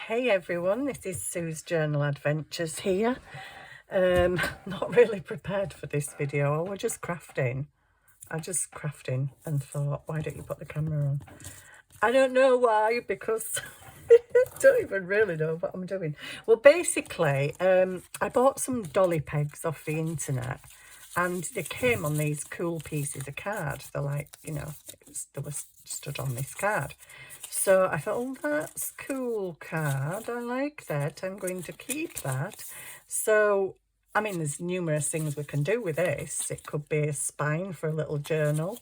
Hey everyone, this is Sue's Journal Adventures here. Not really prepared for this video. We're just crafting. I just crafting and thought, why don't you put the camera on? I don't know why, because I don't even really know what I'm doing. Well, basically, I bought some dolly pegs off the internet, and they came on these cool pieces of card. They're like, you know, they were stood on this card. So I thought, oh, that's cool card. I like that. I'm going to keep that. So, I mean, there's numerous things we can do with this. It could be a spine for a little journal,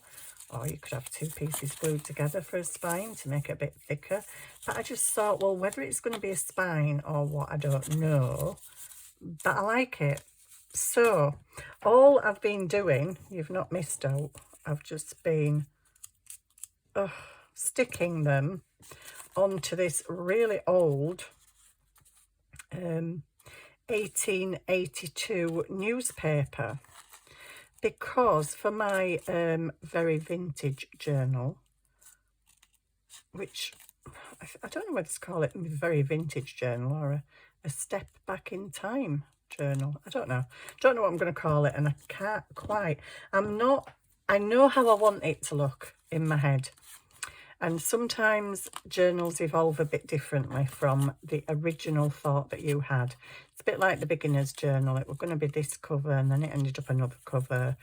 or you could have two pieces glued together for a spine to make it a bit thicker. But I just thought, well, whether it's going to be a spine or what, I don't know. But I like it. So, all I've been doing, you've not missed out, I've just been sticking them onto this really old 1882 newspaper, because for my very vintage journal, which I don't know whether to call it a very vintage journal or a step back in time journal. I don't know what I'm going to call it, and I can't quite. I know how I want it to look in my head. And sometimes journals evolve a bit differently from the original thought that you had. It's a bit like the beginner's journal. It was going to be this cover, and then it ended up another cover.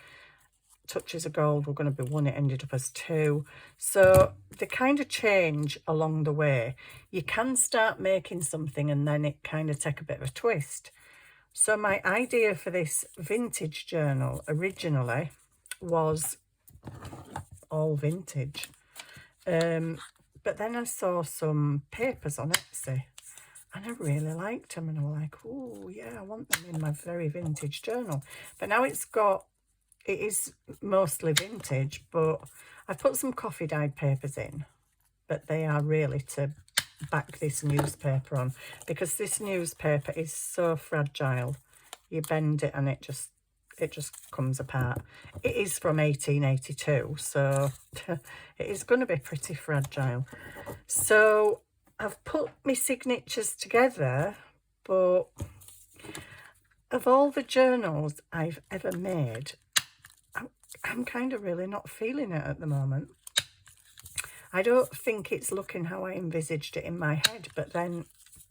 Touches of Gold were going to be one, it ended up as two. So they kind of change along the way. You can start making something and then it kind of take a bit of a twist. So my idea for this vintage journal originally was all vintage. But then I saw some papers on Etsy and I really liked them, and I was like, oh yeah, I want them in my very vintage journal. But now it is mostly vintage, but I've put some coffee dyed papers in, but they are really to back this newspaper on, because this newspaper is so fragile. You bend it and it just comes apart. It is from 1882, so it is going to be pretty fragile. So I've put my signatures together, but of all the journals I've ever made, I'm kind of really not feeling it at the moment. I don't think it's looking how I envisaged it in my head, but then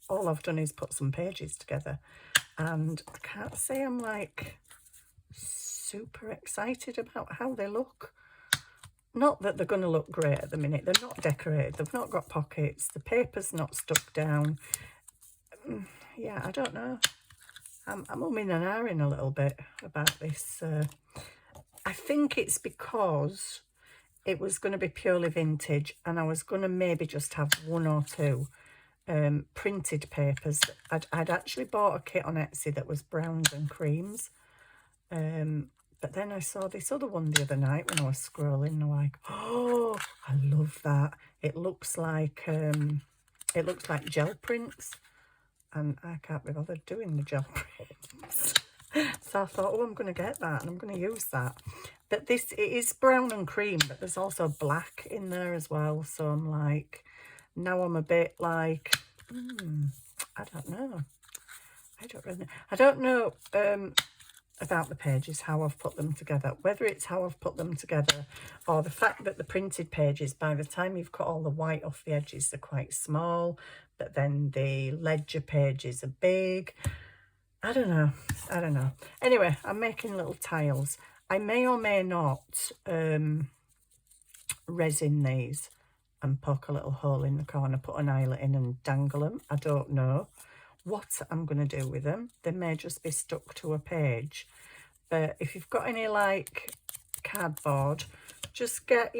all I've done is put some pages together, and I can't say I'm like super excited about how they look. Not that they're going to look great at the minute. They're not decorated. They've not got pockets. The paper's not stuck down. Yeah, I don't know. I'm umming and ahhing a little bit about this. I think it's because it was going to be purely vintage, and I was going to maybe just have one or two printed papers. I'd actually bought a kit on Etsy that was browns and creams. But then I saw this other one the other night when I was scrolling, and I'm like, oh, I love that. It looks like gel prints, and I can't be bothered doing the gel prints. So I thought, oh, I'm going to get that and I'm going to use that. But it is brown and cream, but there's also black in there as well. So I'm like, now I'm a bit like, I don't know. I don't know about the pages, how I've put them together, whether it's how I've put them together or the fact that the printed pages, by the time you've cut all the white off the edges, they're quite small, but then the ledger pages are big. I don't know. Anyway, I'm making little tiles. I may or may not resin these and poke a little hole in the corner, put an eyelet in and dangle them. I don't know what I'm going to do with them. They may just be stuck to a page. But if you've got any like cardboard, you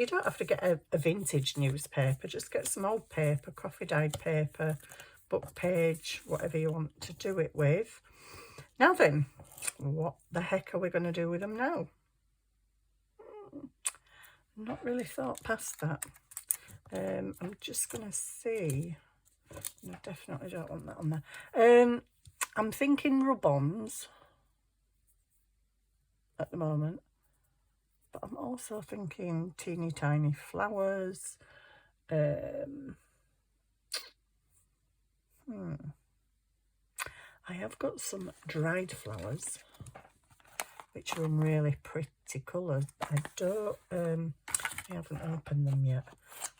don't have to get a vintage newspaper, just get some old paper, coffee dyed paper, book page, whatever you want to do it with. Now then, what the heck are we going to do with them now? Not really thought past that. I'm just going to see. No, definitely don't want that on there. I'm thinking rub-ons at the moment, but I'm also thinking teeny tiny flowers. I have got some dried flowers, which are in really pretty colours. I haven't opened them yet.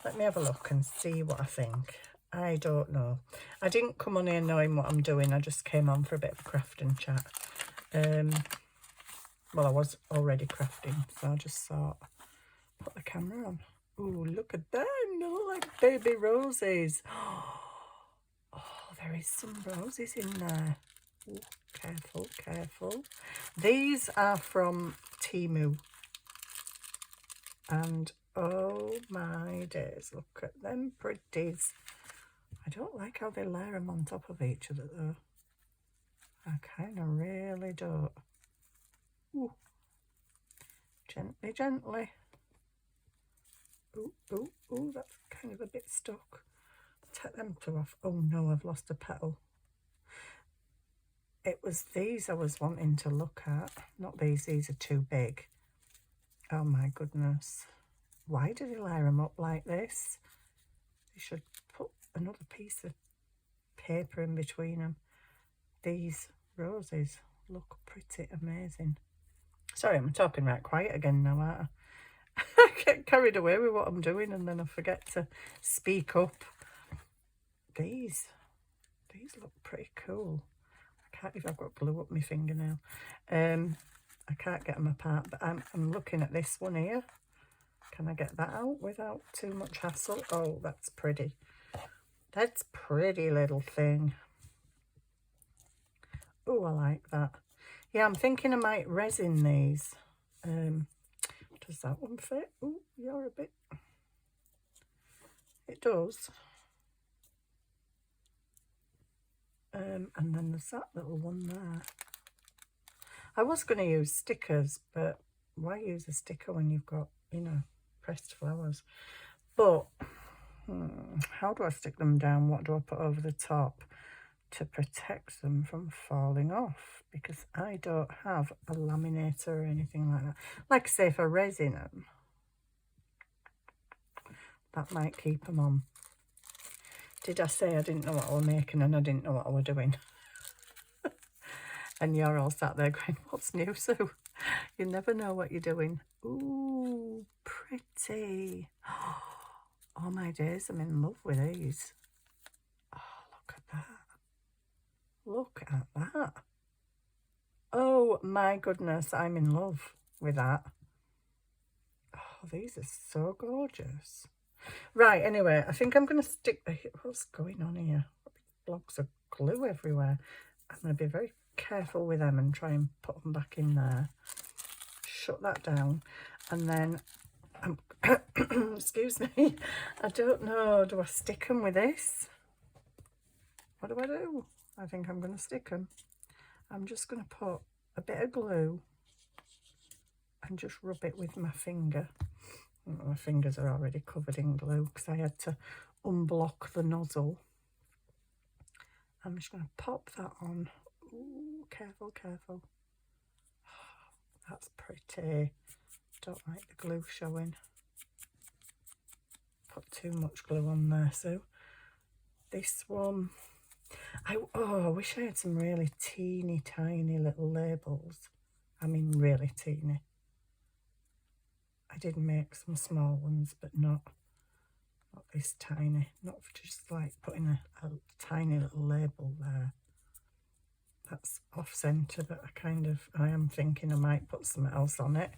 Let me have a look and see what I think. I don't know. I didn't come on here knowing what I'm doing. I just came on for a bit of crafting chat. Well, I was already crafting, so I just thought, put the camera on. Ooh, look at them. They look like baby roses. Oh, there is some roses in there. Ooh, careful, careful. These are from Temu. And oh my days, look at them pretties. I don't like how they layer them on top of each other though. I kind of really don't. Ooh. Gently, gently. Ooh, ooh, ooh, that's kind of a bit stuck. Take them two off. Oh no, I've lost a petal. It was these I was wanting to look at. Not these are too big. Oh my goodness. Why did they layer them up like this? They should put another piece of paper in between them. These roses look pretty amazing. Sorry, I'm talking right quiet again now, aren't I? I get carried away with what I'm doing and then I forget to speak up. These look pretty cool. I can't, if I've got glue up my fingernail. I can't get them apart, but I'm looking at this one here. Can I get that out without too much hassle? Oh, that's pretty. That's pretty little thing. Oh, I like that. Yeah, I'm thinking I might resin these. Does that one fit? Oh, you're a bit... It does. And then there's that little one there. I was going to use stickers, but why use a sticker when you've got, you know, pressed flowers? But how do I stick them down? What do I put over the top to protect them from falling off? Because I don't have a laminator or anything like that. Like I say, if I resin them, that might keep them on. Did I say I didn't know what I was making and I didn't know what I was doing? And you're all sat there going, what's new, Sue? You never know what you're doing. Ooh, pretty. Oh my days, I'm in love with these. Oh, look at that. Look at that. Oh my goodness, I'm in love with that. Oh, these are so gorgeous. Right, anyway, I think I'm going to stick... What's going on here? Blocks of glue everywhere. I'm going to be very careful with them and try and put them back in there. Shut that down. And then, excuse me, I don't know, do I stick them with this? What do I do? I think I'm going to stick them. I'm just going to put a bit of glue and just rub it with my finger. My fingers are already covered in glue because I had to unblock the nozzle. I'm just going to pop that on. Ooh, careful, careful. Oh, that's pretty. Don't like the glue showing. Put too much glue on there, so this one, I wish I had some really teeny tiny little labels. I mean really teeny. I did make some small ones, but not this tiny. Not for just like putting a tiny little label there. That's off centre, but I am thinking I might put something else on it.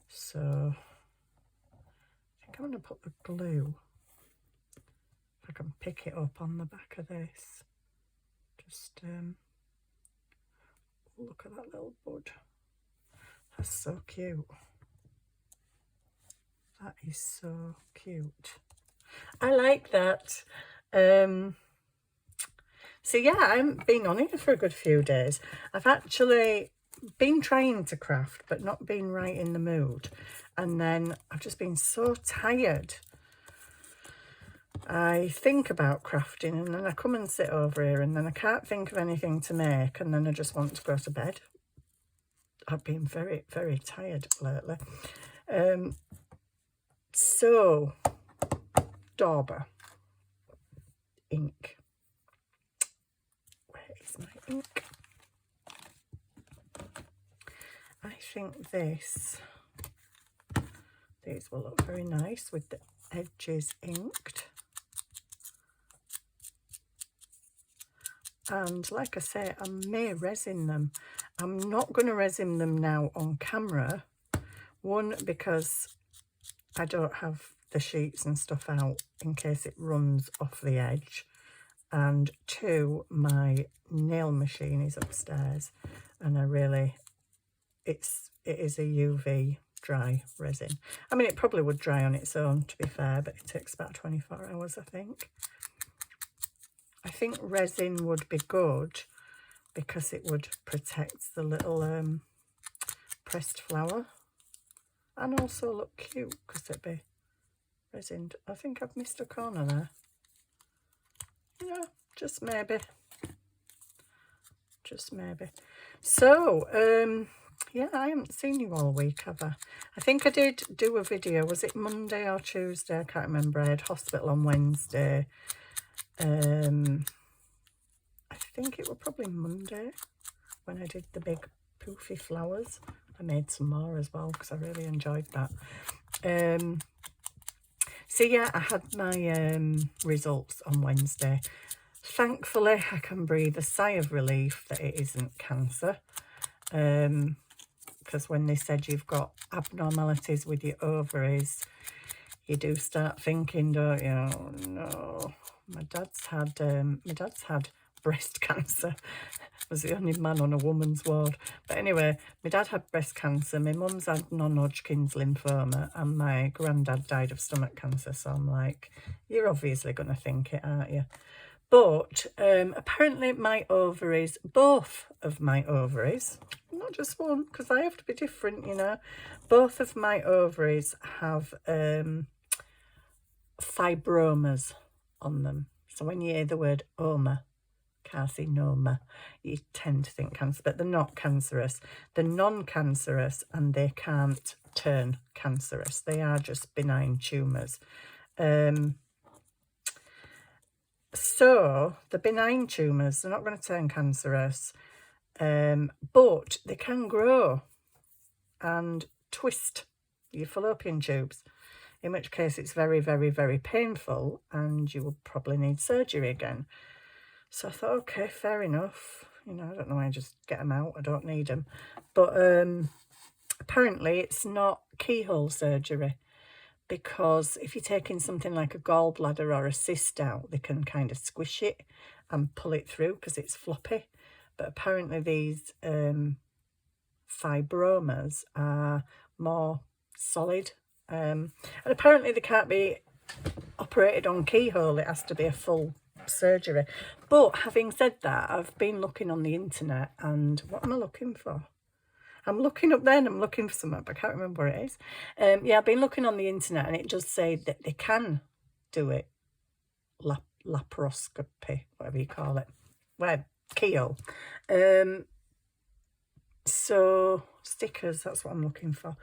So I think I'm going to put the glue, if I can pick it up on the back of this. Just look at that little bud. That's so cute. That is so cute. I like that. So yeah, I haven't been on here for a good few days. I've actually been trying to craft, but not been right in the mood. And then I've just been so tired. I think about crafting and then I come and sit over here and then I can't think of anything to make and then I just want to go to bed. I've been very, very tired lately. So, Dauber ink. Where is my ink? think these will look very nice with the edges inked. And like I say, I may resin them. I'm not going to resin them now on camera. One, because I don't have the sheets and stuff out in case it runs off the edge. And two, my nail machine is upstairs, and it is a UV dry resin. I mean, it probably would dry on its own, to be fair, but it takes about 24 hours, I think. I think resin would be good because it would protect the little pressed flower, and also look cute because it'd be resined. I think I've missed a corner there. Yeah, just maybe. Just maybe. So, yeah, I haven't seen you all week, have I? I think I did do a video. Was it Monday or Tuesday? I can't remember. I had hospital on Wednesday. I think it was probably Monday when I did the big poofy flowers. I made some more as well because I really enjoyed that. So yeah, I had my results on Wednesday. Thankfully, I can breathe a sigh of relief that it isn't cancer. Because when they said you've got abnormalities with your ovaries, you do start thinking, don't you? Oh, no. My dad's had breast cancer. I was the only man on a woman's ward. But anyway, my dad had breast cancer, my mum's had non-Hodgkin's lymphoma, and my granddad died of stomach cancer. So I'm like, you're obviously going to think it, aren't you? But apparently my ovaries, both of my ovaries, not just one, because I have to be different, you know, both of my ovaries have fibromas on them. So when you hear the word oma, carcinoma, you tend to think cancer, but they're not cancerous. They're non-cancerous and they can't turn cancerous. They are just benign tumours. So the benign tumours, they're not going to turn cancerous, but they can grow and twist your fallopian tubes, in which case it's very, very, very painful and you will probably need surgery again. So I thought, okay, fair enough. You know, I don't know why I just get them out. I don't need them. But apparently it's not keyhole surgery, because if you're taking something like a gallbladder or a cyst out, they can kind of squish it and pull it through because it's floppy. But apparently these fibromas are more solid. And apparently they can't be operated on keyhole. It has to be a full surgery. But having said that, I've been looking on the internet, and what am I looking for? I'm looking up there and I'm looking for something, but I can't remember what it is. Yeah, I've been looking on the internet and it does say that they can do it. Laparoscopy, whatever you call it. Well, keyhole. So, stickers, that's what I'm looking for.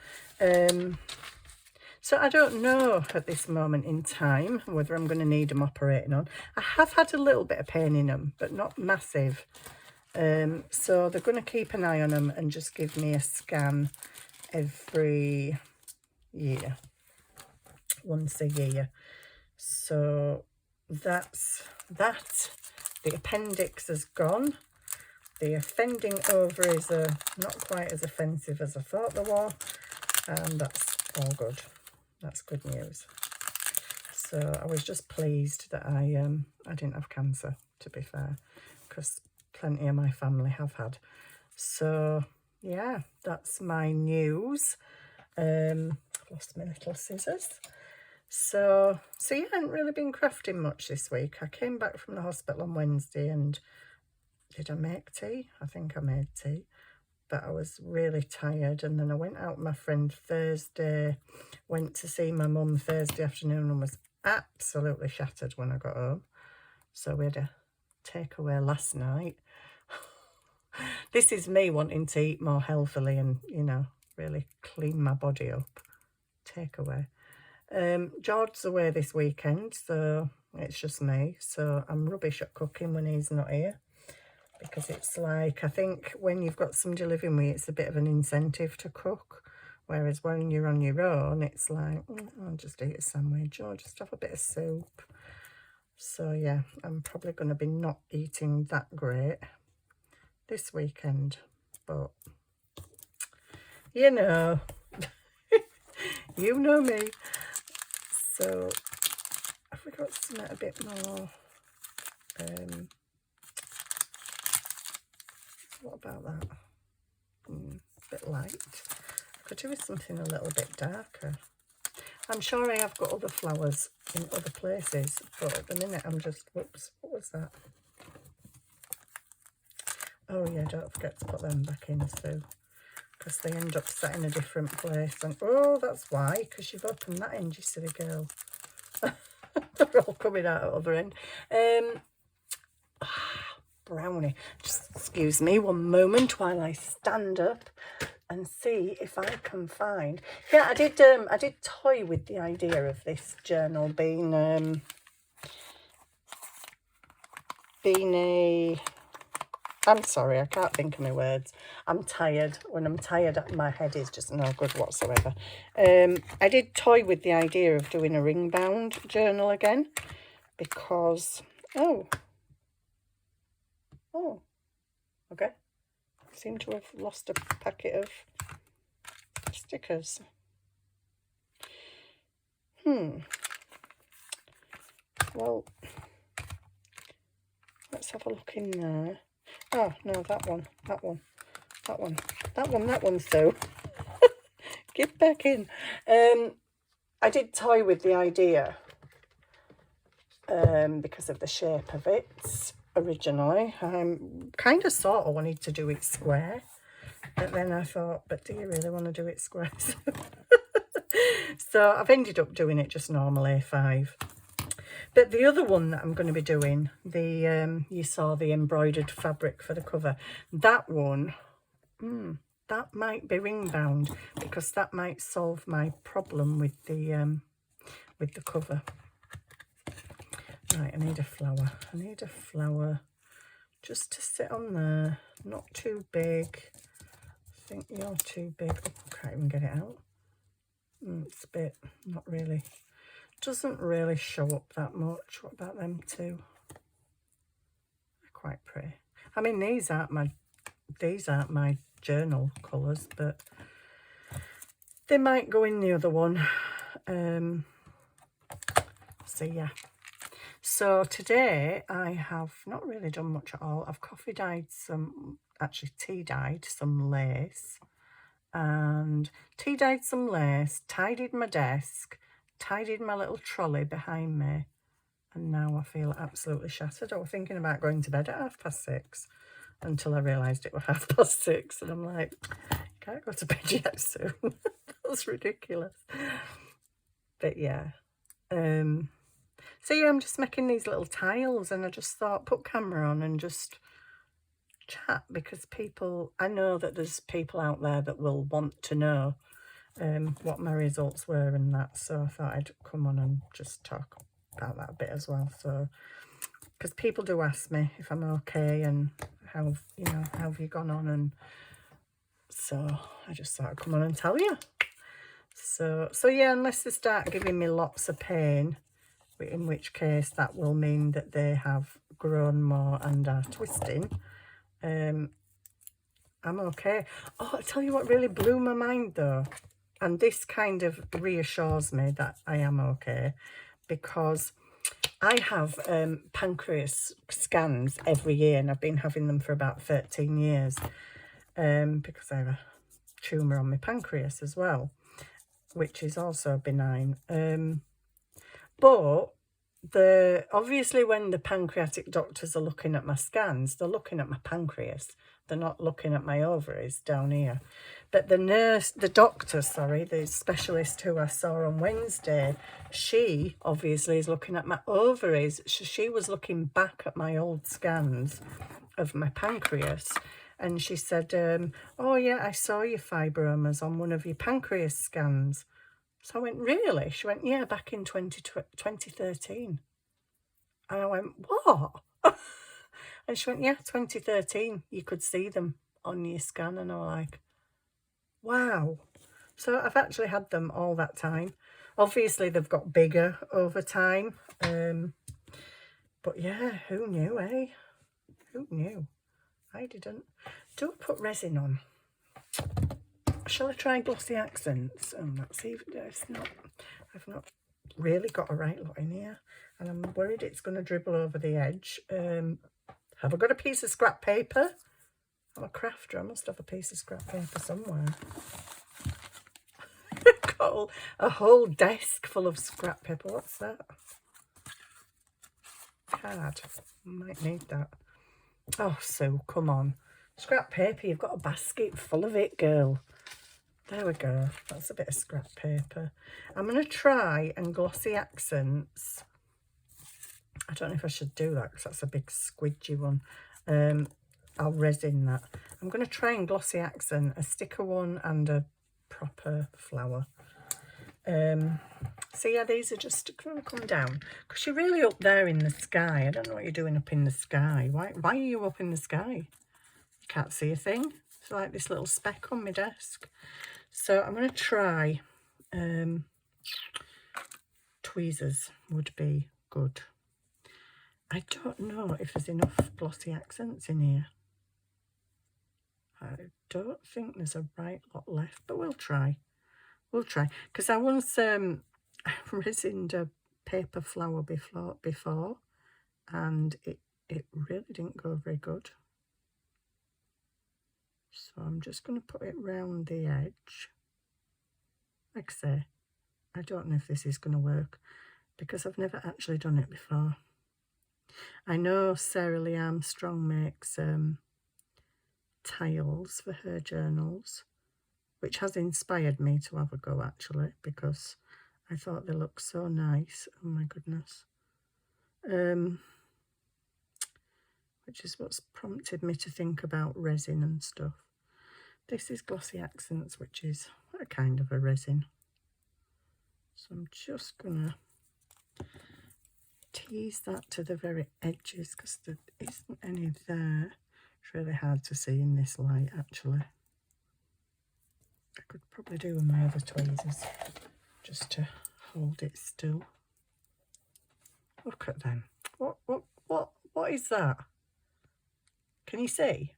So I don't know at this moment in time whether I'm going to need them operating on. I have had a little bit of pain in them, but not massive. So they're going to keep an eye on them and just give me a scan every year, once a year. So that's that. The appendix has gone. The offending ovaries are not quite as offensive as I thought they were, and that's all good. That's good news. So I was just pleased that I didn't have cancer, to be fair, because plenty of my family have had. So yeah, that's my news. I've lost my little scissors. So yeah, I haven't really been crafting much this week. I came back from the hospital on Wednesday, and did I make tea? I think I made tea, but I was really tired. And then I went out with my friend Thursday, went to see my mum Thursday afternoon, and was absolutely shattered when I got home. So we had a takeaway last night. This is me wanting to eat more healthily and, you know, really clean my body up. Takeaway. George's away this weekend, so it's just me. So I'm rubbish at cooking when he's not here. because it's like, I think when you've got somebody living with you, it's a bit of an incentive to cook. Whereas when you're on your own, it's like, I'll just eat a sandwich or just have a bit of soup. So yeah, I'm probably going to be not eating that great this weekend. But, you know, you know me. So have we got something a bit more? What about that? A bit light. Could do with something a little bit darker. I'm sure I have got other flowers in other places, but at the minute I'm just, whoops, what was that? Oh yeah, don't forget to put them back in too, because they end up sat in a different place. And oh, that's why, because you've opened that end, you silly girl. They're all coming out at the other end. Brownie. Just excuse me one moment while I stand up and see if I can find. Yeah, I did toy with the idea of this journal being a, I'm sorry, I can't think of my words. I'm tired. When I'm tired, my head is just no good whatsoever. I did toy with the idea of doing a ring bound journal again, because oh, okay, I seem to have lost a packet of stickers. Well, let's have a look in there. Oh no, that one's so get back in. I did toy with the idea because of the shape of it originally. Kind of sort of wanted to do it square, but then I thought, but do you really want to do it square? So I've ended up doing it just normal A5. But the other one that I'm going to be doing, you saw the embroidered fabric for the cover, that one, that might be ring bound, because that might solve my problem with the cover. Right, I need a flower. I need a flower just to sit on there, not too big. I think you're too big. Oh, can't even get it out. It's a bit, not really. Doesn't really show up that much. What about them two? They're quite pretty. I mean, these aren't my journal colours, but they might go in the other one. So yeah. So today I have not really done much at all. I've tea dyed some lace, and tea dyed some lace, tidied my desk, tidied my little trolley behind me, and now I feel absolutely shattered. I was thinking about going to bed at 6:30 until I realised it was 6:30, and I'm like, can't go to bed yet soon. That's ridiculous. But yeah. So yeah, I'm just making these little tiles, and I just thought, put camera on and just chat, because I know that there's people out there that will want to know what my results were and that, so I thought I'd come on and just talk about that a bit as well. So, because people do ask me if I'm okay and how have you gone on, and so I just thought I'd come on and tell you. So yeah, unless they start giving me lots of pain, in which case that will mean that they have grown more and are twisting, I'm okay. Oh, I'll tell you what really blew my mind though, and this kind of reassures me that I am okay, because I have pancreas scans every year, and I've been having them for about 13 years, because I have a tumour on my pancreas as well, which is also benign. But obviously when the pancreatic doctors are looking at my scans, they're looking at my pancreas. They're not looking at my ovaries down here. But the specialist who I saw on Wednesday, she obviously is looking at my ovaries. She was looking back at my old scans of my pancreas. And she said, oh yeah, I saw your fibromas on one of your pancreas scans. So I went, really? She went, yeah, back in 2013. And I went, what? And she went, yeah, 2013, you could see them on your scan. And I was like, wow. So I've actually had them all that time. Obviously, they've got bigger over time. But yeah, who knew, eh? Who knew? I didn't. Do I put resin on? Shall I try glossy accents? Let's see if it's not. I've not really got a right lot in here, and I'm worried it's going to dribble over the edge. Have I got a piece of scrap paper? I'm a crafter. I must have a piece of scrap paper somewhere. Got a whole desk full of scrap paper. What's that? Card. Might need that. Oh, Sue, come on. Scrap paper, you've got a basket full of it, girl. There we go. That's a bit of scrap paper. I'm going to try and glossy accents. I don't know if I should do that because that's a big squidgy one. I'll resin that. I'm going to try and glossy accent a sticker one and a proper flower. So yeah, these are just going to come down because you're really up there in the sky. I don't know what you're doing up in the sky. Why are you up in the sky? You can't see a thing. It's like this little speck on my desk. So I'm going to try tweezers would be good. I don't know if there's enough glossy accents in here. I don't think there's a right lot left, but we'll try. We'll try. Because I once resined a paper flower before and it really didn't go very good. So I'm just going to put it round the edge. Like I say, I don't know if this is going to work because I've never actually done it before. I know Sarah Lee Armstrong makes tiles for her journals, which has inspired me to have a go actually because I thought they looked so nice. Oh my goodness. Which is what's prompted me to think about resin and stuff. This is glossy accents, which is a kind of a resin. So I'm just gonna tease that to the very edges because there isn't any there. It's really hard to see in this light actually. I could probably do with my other tweezers just to hold it still. Look at them. What is that? Can you see?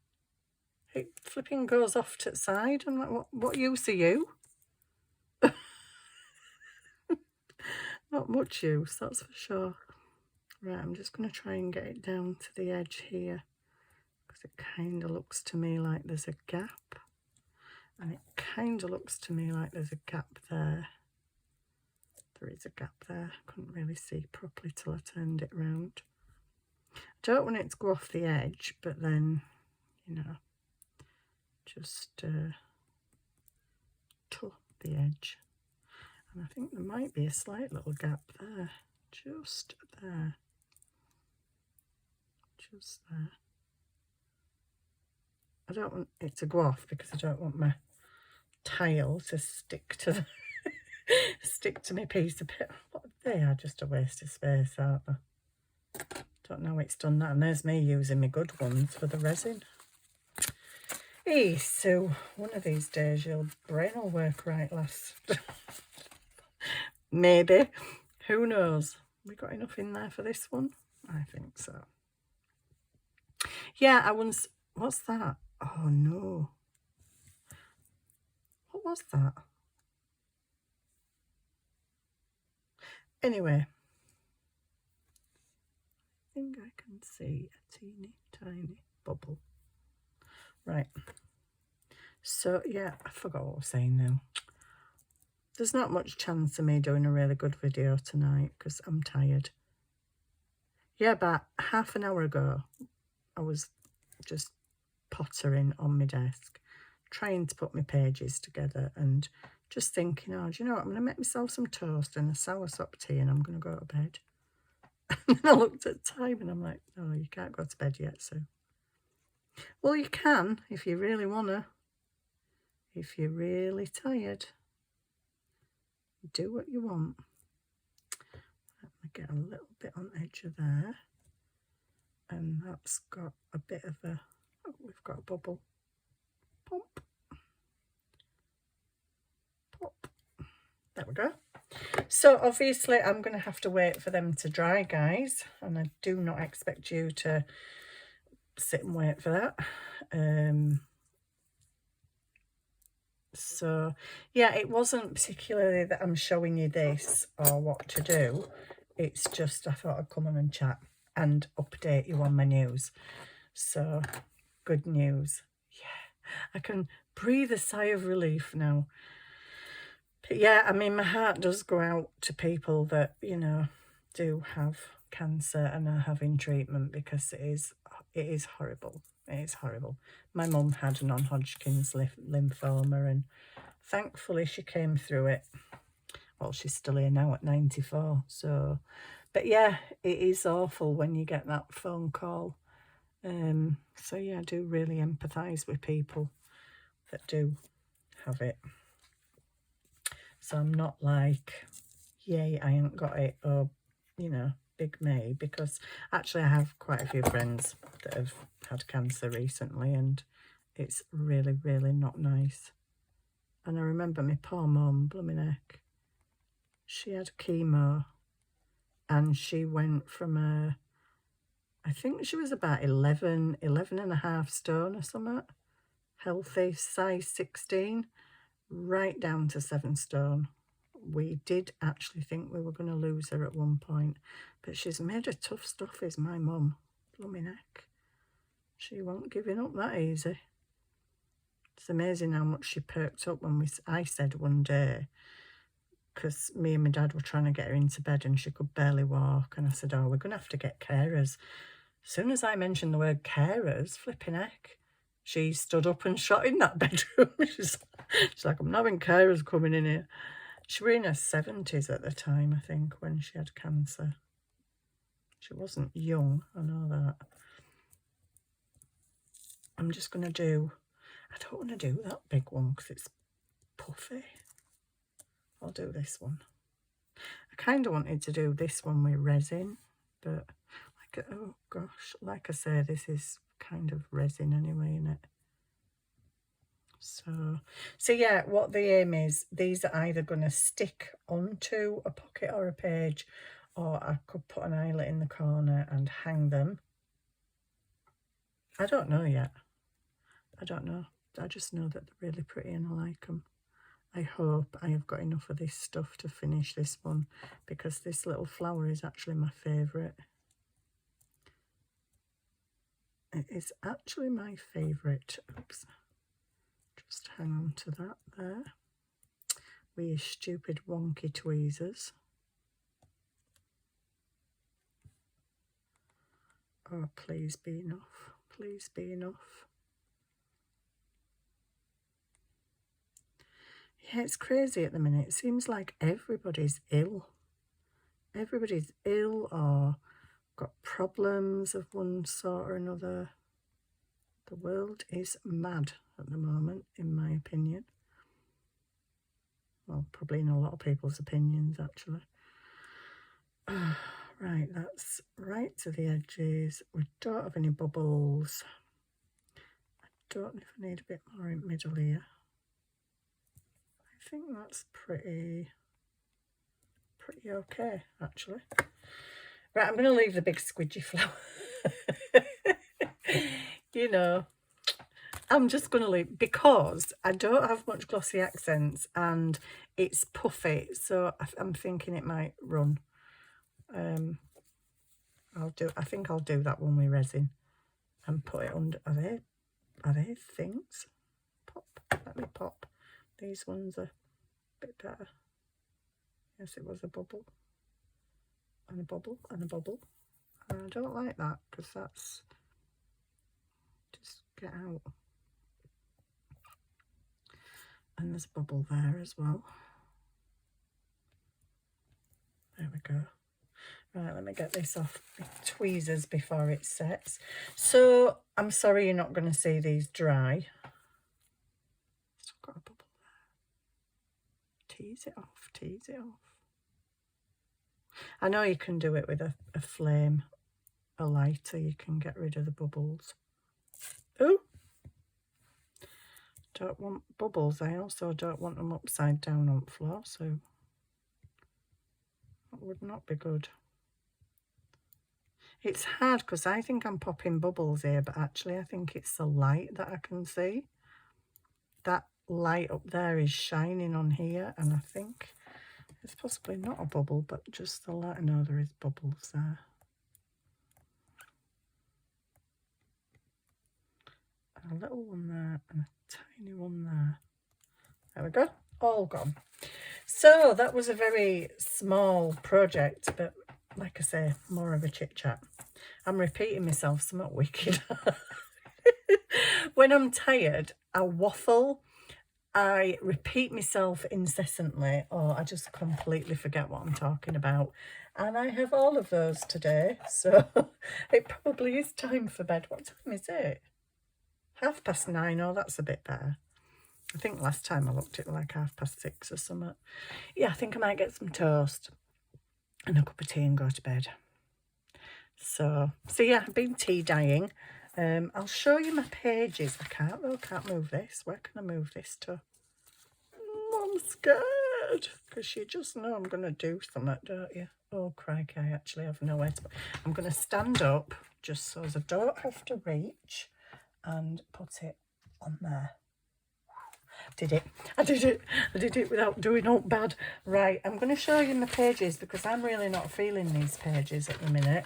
It flipping goes off to the side. I'm like, what use are you? Not much use, that's for sure. Right, I'm just going to try and get it down to the edge here because it kind of looks to me like there's a gap. And it kind of looks to me like there's a gap there. There is a gap there. Couldn't really see properly till I turned it round. I don't want it to go off the edge, but then, you know, just to the edge. And I think there might be a slight little gap there, just there. Just there. I don't want it to go off because I don't want my tile to stick to the stick to my piece of paper. They are just a waste of space, aren't they? Don't know it's done that. And there's me using my good ones for the resin. Hey, so one of these days your brain will work right, lass. Maybe. Who knows? We got enough in there for this one? I think so. Yeah, I once... What's that? Oh, no. What was that? Anyway. I think I can see a teeny tiny bubble. Right. So, yeah, I forgot what I was saying now. There's not much chance of me doing a really good video tonight because I'm tired. Yeah, about half an hour ago, I was just pottering on my desk, trying to put my pages together and just thinking, oh, do you know what? I'm going to make myself some toast and a soursop tea and I'm going to go to bed. And I looked at the time and I'm like, no, you can't go to bed yet, Sue. Well, you can if you really want to. If you're really tired, do what you want. Let me get a little bit on the edge of there. And that's got a bit of a, oh, we've got a bubble. Pop. Pop. There we go. So obviously I'm going to have to wait for them to dry, guys, and I do not expect you to sit and wait for that. So yeah, it wasn't particularly that I'm showing you this or what to do. It's just I thought I'd come on and chat and update you on my news. So good news. Yeah, I can breathe a sigh of relief now. But yeah, I mean, my heart does go out to people that, you know, do have cancer and are having treatment, because it is horrible. It is horrible. My mum had non-Hodgkin's lymphoma, and thankfully she came through it. Well, she's still here now at 94. So, but yeah, it is awful when you get that phone call. So yeah, I do really empathise with people that do have it. So I'm not like, yay, I ain't got it, or, you know, big me, because actually I have quite a few friends that have had cancer recently, and it's really, really not nice. And I remember my poor mum, blooming heck, she had chemo, and she went from I think she was about 11 and a half stone or something, healthy, size 16, right down to 7 stone. We did actually think we were going to lose her at one point, but she's made of tough stuff, is my mum. Blooming heck. She won't giving up that easy. It's amazing how much she perked up when I said one day, because me and my dad were trying to get her into bed and she could barely walk, and I said, oh, we're going to have to get carers. As soon as I mentioned the word carers, flipping heck, she stood up and shot in that bedroom. She's like, I'm not having carers coming in here. She was in her 70s at the time, I think, when she had cancer. She wasn't young, I know that. I'm just going to do, I don't want to do that big one because it's puffy. I'll do this one. I kind of wanted to do this one with resin, but like, oh gosh, like I say, this is kind of resin anyway, isn't it? So yeah, what the aim is, these are either going to stick onto a pocket or a page, or I could put an eyelet in the corner and hang them. I don't know yet. I don't know. I just know that they're really pretty and I like them. I hope I have got enough of this stuff to finish this one, because this little flower is actually my favourite. It is actually my favourite. Oops. Just hang on to that there. With your stupid wonky tweezers. Oh, please be enough. Please be enough. Yeah, it's crazy at the minute. It seems like everybody's ill. Everybody's ill or got problems of one sort or another. The world is mad at the moment, in my opinion. Well, probably in a lot of people's opinions, actually. Right, that's right to the edges. We don't have any bubbles. I don't know if I need a bit more in the middle here. I think that's pretty okay, actually. Right, I'm going to leave the big squidgy flower. You know, I'm just going to leave, because I don't have much glossy accents and it's puffy, so I'm thinking it might run. I think I'll do that one with resin and put it under. Are they things? Pop. Let me pop. These ones are a bit better. Yes, it was a bubble. And a bubble and a bubble. And I don't like that, because that's just get out. And there's a bubble there as well. There we go. Right, let me get this off with tweezers before it sets. So I'm sorry you're not going to see these dry. Still got a bubble there. Tease it off, tease it off. I know you can do it with a flame a lighter, you can get rid of the bubbles. Oh, don't want bubbles. I also don't want them upside down on the floor, so that would not be good. It's hard because I think I'm popping bubbles here, but actually I think it's the light that I can see. That light up there is shining on here, and I think it's possibly not a bubble, but just the light. No, there is bubbles there. A little one there and a tiny one there. There we go, all gone. So that was a very small project, but like I say, more of a chit chat. I'm repeating myself, somewhat wicked. When I'm tired, I waffle, I repeat myself incessantly, or I just completely forget what I'm talking about. And I have all of those today, so it probably is time for bed. What time is it? 9:30. Oh, that's a bit better. I think last time I looked at like 6:30 or something. Yeah, I think I might get some toast and a cup of tea and go to bed. So yeah, I've been tea dyeing. I'll show you my pages. I can't move this. Where can I move this to? I'm scared because you just know I'm going to do something, don't you? Oh, crikey, I actually have nowhere to. I'm going to stand up just so as I don't have to reach and put it on there. I did it without doing all bad. Right, I'm going to show you my pages because I'm really not feeling these pages at the minute.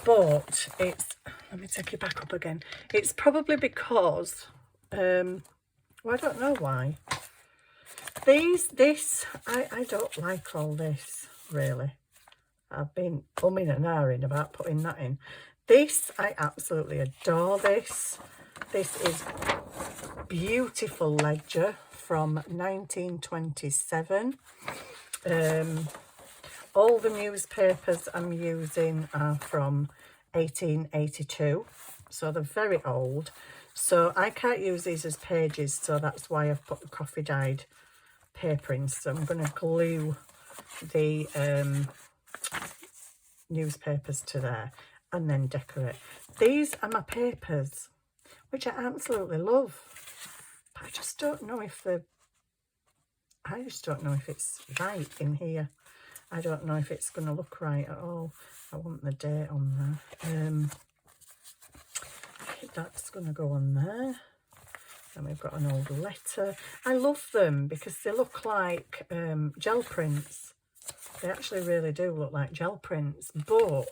But it's, let me take it back up again. It's probably because, well, I don't know why. I don't like all this, really. I've been umming and ahhing about putting that in. This, I absolutely adore this. This is beautiful ledger from 1927. All the newspapers I'm using are from 1882, so they're very old. So I can't use these as pages, so that's why I've put the coffee dyed paper in. So I'm going to glue the newspapers to there and then decorate. These are my papers, which I absolutely love. But I just don't know if it's right in here. I don't know if it's going to look right at all. I want the date on there. That's going to go on there. And we've got an old letter. I love them because they look like gel prints. They actually really do look like gel prints, but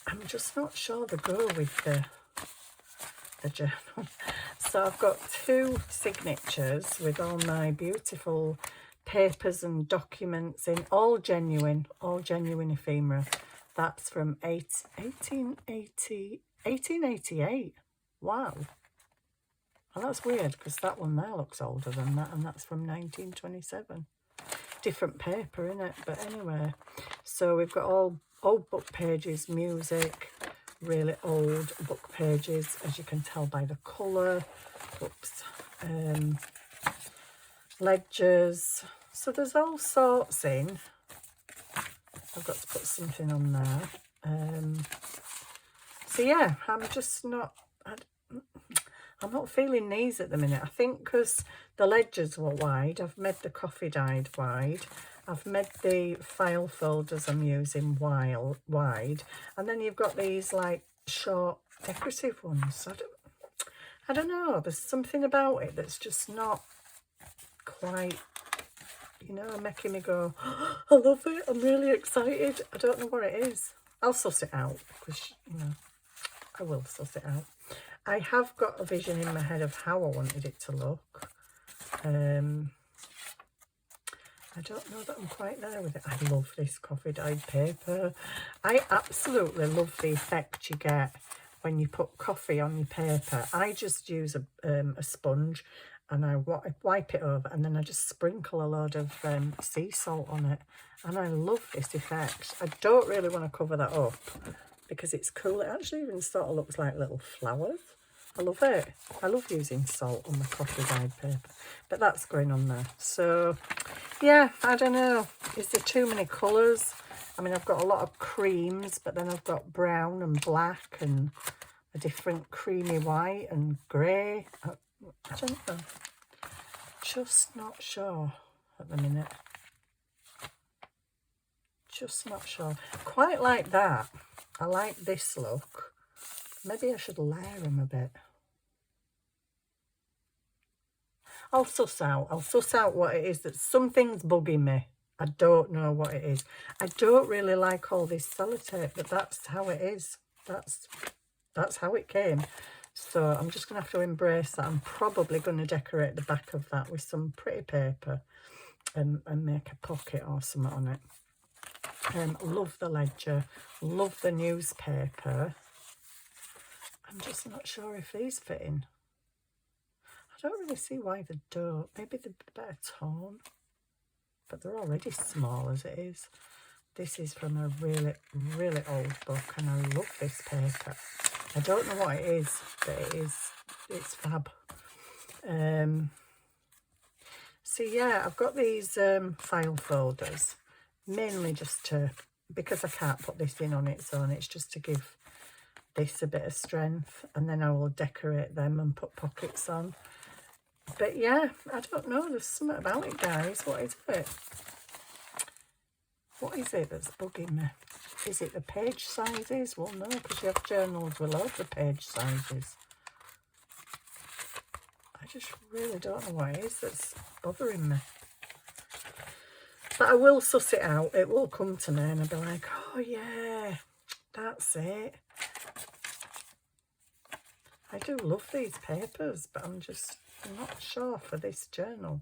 I'm just not sure they go with the journal. So I've got 2 signatures with all my beautiful papers and documents in, all genuine ephemera. That's from 1888. Wow. Well, that's weird because that one there looks older than that, and that's from 1927. Different paper, innit? But anyway, so we've got all old book pages, music, really old book pages, as you can tell by the colour. Oops. Ledgers. So there's all sorts in. I've got to put something on there. So yeah, I'm just not... I'm not feeling these at the minute. I think because the ledgers were wide, I've made the coffee dyed wide. I've made the file folders I'm using wide. And then you've got these like short decorative ones. I don't know. There's something about it that's just not quite, you know, making me go, oh, I love it. I'm really excited. I don't know what it is. I'll suss it out because, you know, I will suss it out. I have got a vision in my head of how I wanted it to look. I don't know that I'm quite there with it. I love this coffee dyed paper. I absolutely love the effect you get when you put coffee on your paper. I just use a sponge and I wipe it over, and then I just sprinkle a load of sea salt on it. And I love this effect. I don't really want to cover that up because it's cool. It actually even sort of looks like little flowers. I love it. I love using salt on the coffee dyed paper, but that's going on there. So yeah, I don't know. Is there too many colours? I mean, I've got a lot of creams, but then I've got brown and black and a different creamy white and grey. I don't know. Just not sure at the minute. Just not sure. Quite like that. I like this look. Maybe I should layer them a bit. I'll suss out what it is. That something's bugging me. I don't know what it is. I don't really like all this sellotape, but that's how it is. That's how it came. So I'm just going to have to embrace that. I'm probably going to decorate the back of that with some pretty paper and make a pocket or something on it. Love the ledger. Love the newspaper. I'm just not sure if these fit in. I don't really see why they don't. Maybe they're better torn. But they're already small as it is. This is from a really, really old book, and I love this paper. I don't know what it is, but it's fab. So yeah, I've got these file folders, mainly just to, because I can't put this in on its own, it's just to give this a bit of strength, and then I will decorate them and put pockets on. But yeah, I don't know, there's something about it, guys. What is it? What is it that's bugging me? Is it the page sizes? Well, no, because you have journals with loads of page sizes. I just really don't know what it is that's bothering me. But I will suss it out. It will come to me and I'll be like, oh yeah, that's it. I do love these papers, but I'm just not sure for this journal.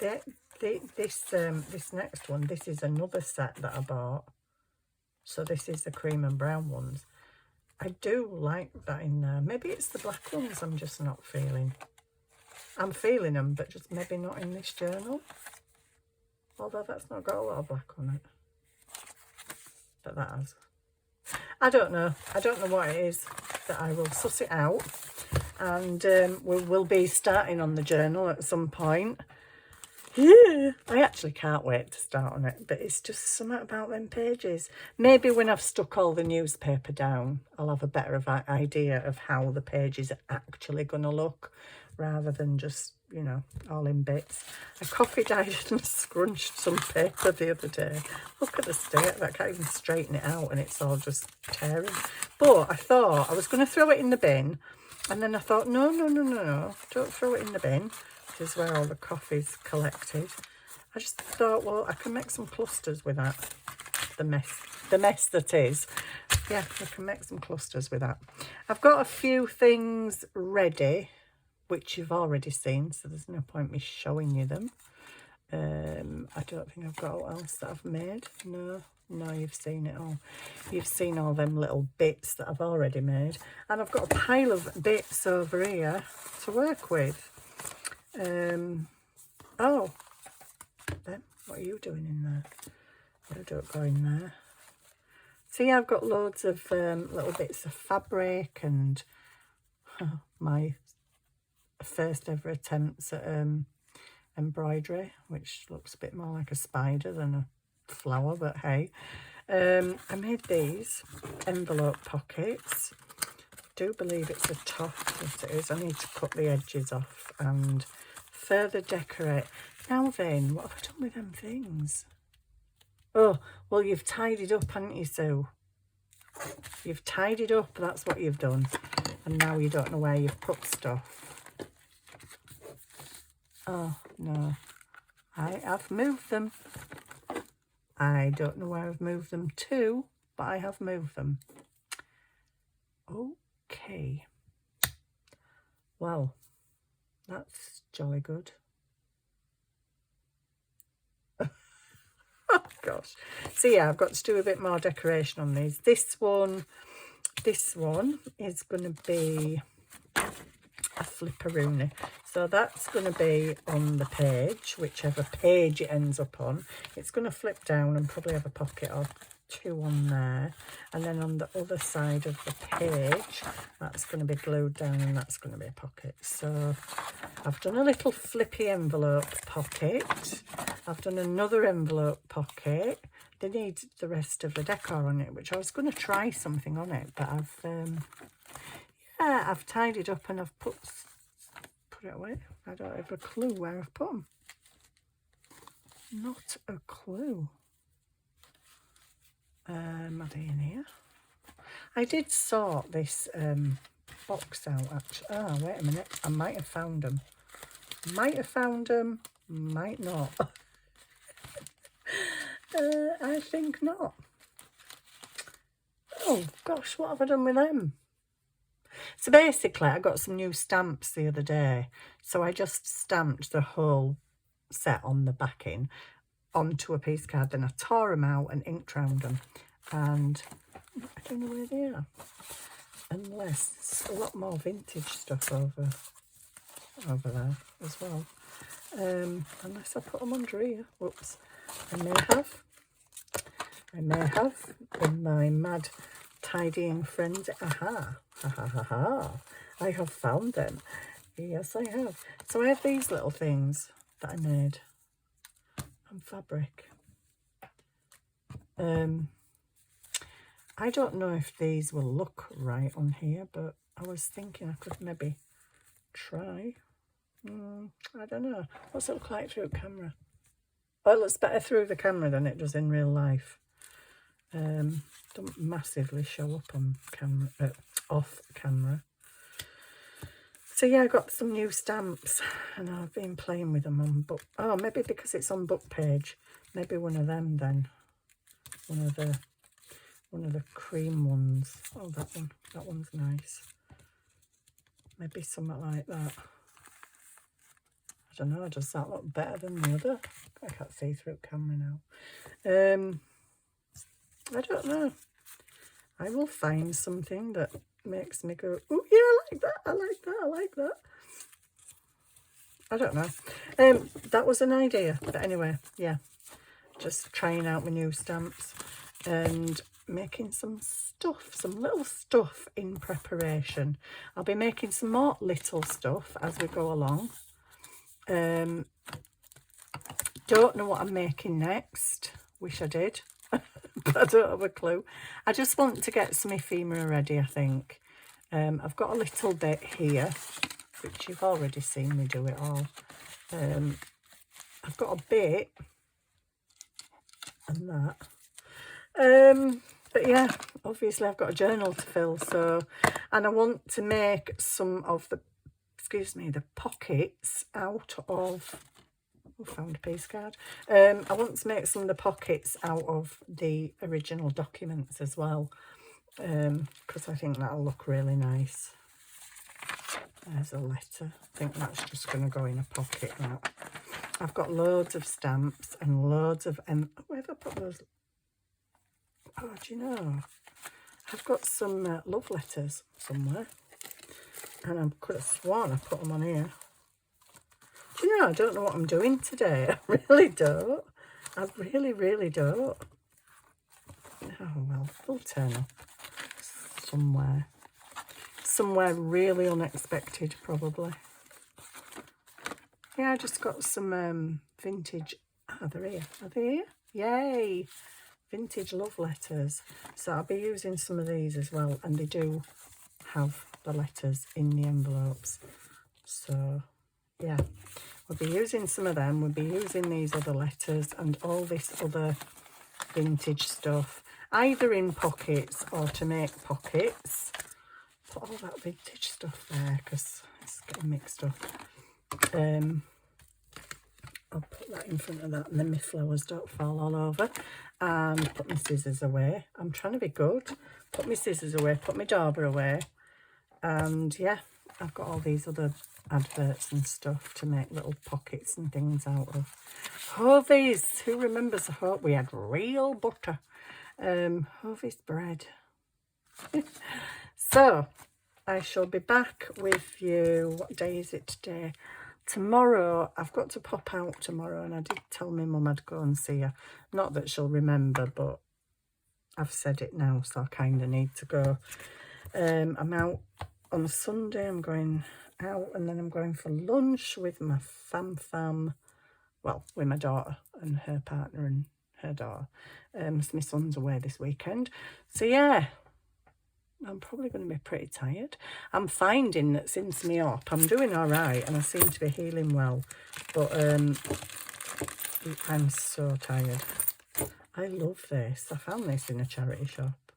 This next one, this is another set that I bought. So this is the cream and brown ones. I do like that in there. Maybe it's the black ones I'm just not feeling. I'm feeling them, but just maybe not in this journal. Although that's not got a lot of black on it. But that has. I don't know. I don't know what it is, but I will suss it out. And we'll be starting on the journal at some point. Yeah, I actually can't wait to start on it, but it's just something about them pages. Maybe when I've stuck all the newspaper down, I'll have a better idea of how the pages are actually going to look, rather than just, you know, all in bits. I coffee dyed and scrunched some paper the other day. Look at the state of it. I can't even straighten it out and it's all just tearing. But I thought I was going to throw it in the bin, and then I thought, no, don't throw it in the bin. Is where all the coffee's collected. I just thought, well, I can make some clusters with that. The mess that is. Yeah, I can make some clusters with that. I've got a few things ready, which you've already seen, so there's no point me showing you them. I don't think I've got what else that I've made. No, you've seen it all. You've seen all them little bits that I've already made. And I've got a pile of bits over here to work with. Oh, then what are you doing in there? You don't go in there. See, I've got loads of little bits of fabric and my first ever attempts at embroidery, which looks a bit more like a spider than a flower, but hey. I made these envelope pockets. I do believe it's a top. Yes, it is. I need to cut the edges off and further decorate. Now then, what have I done with them things? Oh, well, you've tidied up, haven't you, Sue? You've tidied up, that's what you've done. And now you don't know where you've put stuff. Oh, no. I have moved them. I don't know where I've moved them to, but I have moved them. Okay. Well, that's jolly good. Oh gosh. So yeah, I've got to do a bit more decoration on these. This one is going to be a flipperoonie. So that's going to be on the page, whichever page it ends up on. It's going to flip down and probably have a pocket or 2 on there, and then on the other side of the page that's going to be glued down, and that's going to be a pocket. So I've done a little flippy envelope pocket, I've done another envelope pocket. They need the rest of the decor on it, which I was going to try something on it, but I've tidied up and I've put it away. I don't have a clue where I've put them. Not a clue. Are they in here? I did sort this box out actually. Oh, wait a minute. I might have found them. Might have found them. Might not. I think not. Oh gosh, what have I done with them? So basically I got some new stamps the other day. So I just stamped the whole set on the backing onto a piece card, then I tore them out and inked round them, and I don't know where they are, unless there's a lot more vintage stuff over there as well, unless I put them under here. Whoops, I may have in my mad tidying frenzy. Aha, ha ha ha ha, I have found them. Yes, I have. So I have these little things that I made on fabric. I don't know if these will look right on here, but I was thinking I could maybe try. I don't know. What's it look like through camera? Oh, it looks better through the camera than it does in real life. Don't massively show up on camera, off camera. So yeah, I got some new stamps and I've been playing with them on book. Oh, maybe because it's on book page. Maybe one of them then. One of the cream ones. Oh, that one. That one's nice. Maybe something like that. I don't know. Does that look better than the other? I can't see through camera now. I don't know. I will find something that makes me go, oh yeah, I like that, I like that, I like that. I don't know. That was an idea, but anyway, yeah, just trying out my new stamps and making some stuff, some little stuff in preparation. I'll be making some more little stuff as we go along. Don't know what I'm making next. Wish I did. But I don't have a clue. I just want to get some ephemera ready, I think. I've got a little bit here, which you've already seen me do it all. I've got a bit and that. But yeah, obviously I've got a journal to fill, so, and I want to make some of the, the pockets out of, found a piece card. I want to make some of the pockets out of the original documents as well, because I think that'll look really nice. There's a letter. I think that's just going to go in a pocket now. I've got loads of stamps and loads of where have I put those? Oh, do you know, I've got some love letters somewhere, and I could have sworn I put them on here. Do you know, I don't know what I'm doing today. I really don't. I really, really don't. Oh, well, they'll turn up somewhere. Somewhere really unexpected, probably. Yeah, I just got some vintage. Oh, they're here. Are they here? Yay! Vintage love letters. So I'll be using some of these as well. And they do have the letters in the envelopes. So, yeah. We'll be using some of them. We'll be using these other letters and all this other vintage stuff, either in pockets or to make pockets. Put all that vintage stuff there because it's getting mixed up. I'll put that in front of that and then my flowers don't fall all over. And put my scissors away. I'm trying to be good. Put my scissors away, put my dauber away. And yeah, I've got all these other adverts and stuff to make little pockets and things out of. Hovey's, who remembers the hope we had real butter? Hovey's bread. So I shall be back with you. What day is it today? Tomorrow. I've got to pop out tomorrow, and I did tell my mum I'd go and see her. Not that she'll remember, but I've said it now, so I kind of need to go. I'm out on Sunday. I'm going out, and then I'm going for lunch with my fam. Well, with my daughter and her partner and her daughter. So my son's away this weekend. So yeah, I'm probably going to be pretty tired. I'm finding that since me up, I'm doing all right, and I seem to be healing well. But I'm so tired. I love this. I found this in a charity shop.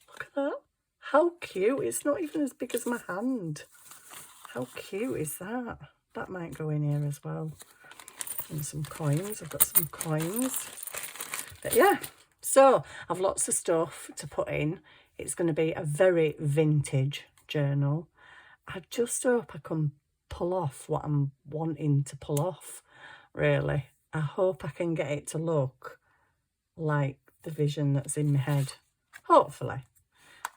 Look at that. How cute. It's not even as big as my hand. How cute is that? That might go in here as well. And some coins. I've got some coins. But yeah. So I've lots of stuff to put in. It's going to be a very vintage journal. I just hope I can pull off what I'm wanting to pull off, really. I hope I can get it to look like the vision that's in my head, hopefully.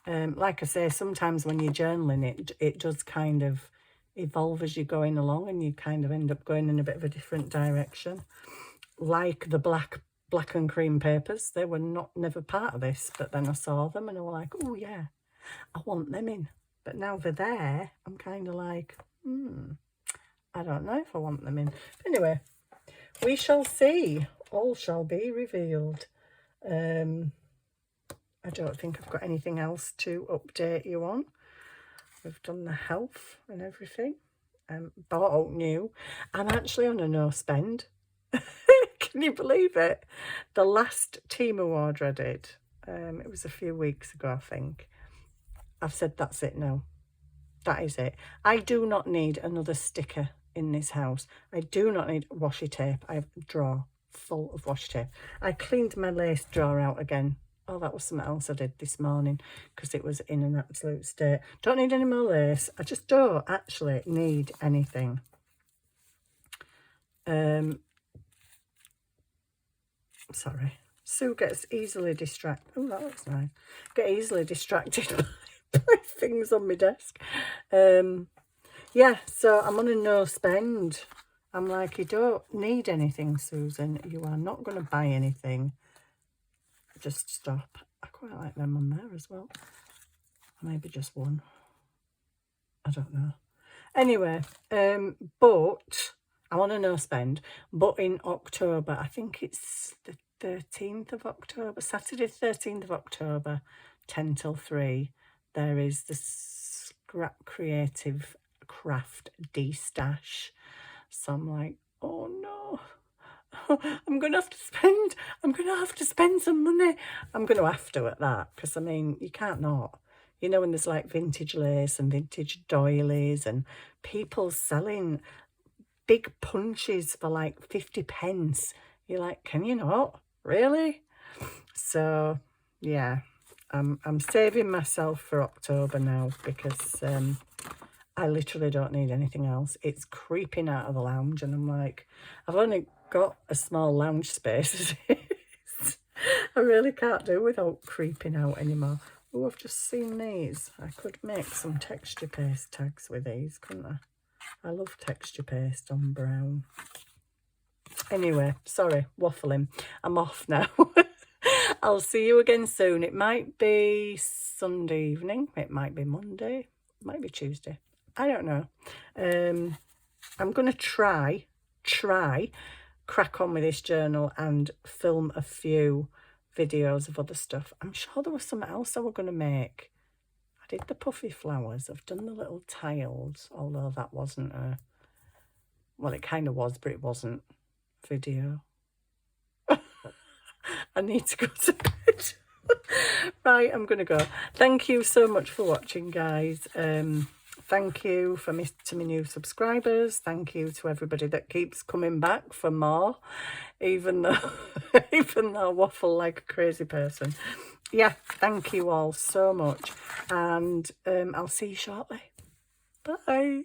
Like I say, sometimes when you're journaling, it does kind of evolve as you're going along, and you kind of end up going in a bit of a different direction. Like the black and cream papers, they were never part of this, but then I saw them and I was like, oh yeah, I want them in. But now they're there, I'm kind of like, I don't know if I want them in. But anyway, we shall see. All shall be revealed. I don't think I've got anything else to update you on. We've done the health and everything. Bought out new. I'm actually on a no spend. Can you believe it? The last team award I did, it was a few weeks ago, I think. I've said that's it now. That is it. I do not need another sticker in this house. I do not need washi tape. I have a drawer full of washi tape. I cleaned my lace drawer out again. Oh, that was something else I did this morning because it was in an absolute state. Don't need any more lace. I just don't actually need anything. Sorry. Sue gets easily distracted. Oh, that looks nice. Get easily distracted by things on my desk. Yeah, so I'm on a no spend. I'm like, you don't need anything, Susan. You are not going to buy anything. Just stop. I quite like them on there as well. Maybe just one. I don't know. Anyway, but I want to no spend. But in October, I think it's the 13th of October, Saturday 13th of October, 10 till 3, there is the Scrap Creative Craft D-Stash. So I'm like, oh no. I'm going to have to spend some money. I'm going to have to at that, because I mean, you can't not. You know, when there's like vintage lace and vintage doilies and people selling big punches for like 50 pence. You're like, can you not? Really? So yeah, I'm saving myself for October now, because I literally don't need anything else. It's creeping out of the lounge, and I'm like, I've only got a small lounge space as it is. I really can't do without creeping out anymore. Oh, I've just seen these. I could make some texture paste tags with these, couldn't I? I love texture paste on brown. Anyway, sorry, waffling. I'm off now. I'll see you again soon. It might be Sunday evening. It might be Monday. It might be Tuesday. I don't know. I'm going to try crack on with this journal and film a few videos of other stuff. I'm sure there was something else I was going to make. I did the puffy flowers. I've done the little tiles, although that wasn't a... Well, it kind of was, but it wasn't video. I need to go to bed. Right, I'm going to go. Thank you so much for watching, guys. Thank you to my new subscribers. Thank you to everybody that keeps coming back for more, even though I waffle like a crazy person. Yeah, thank you all so much, and I'll see you shortly. Bye.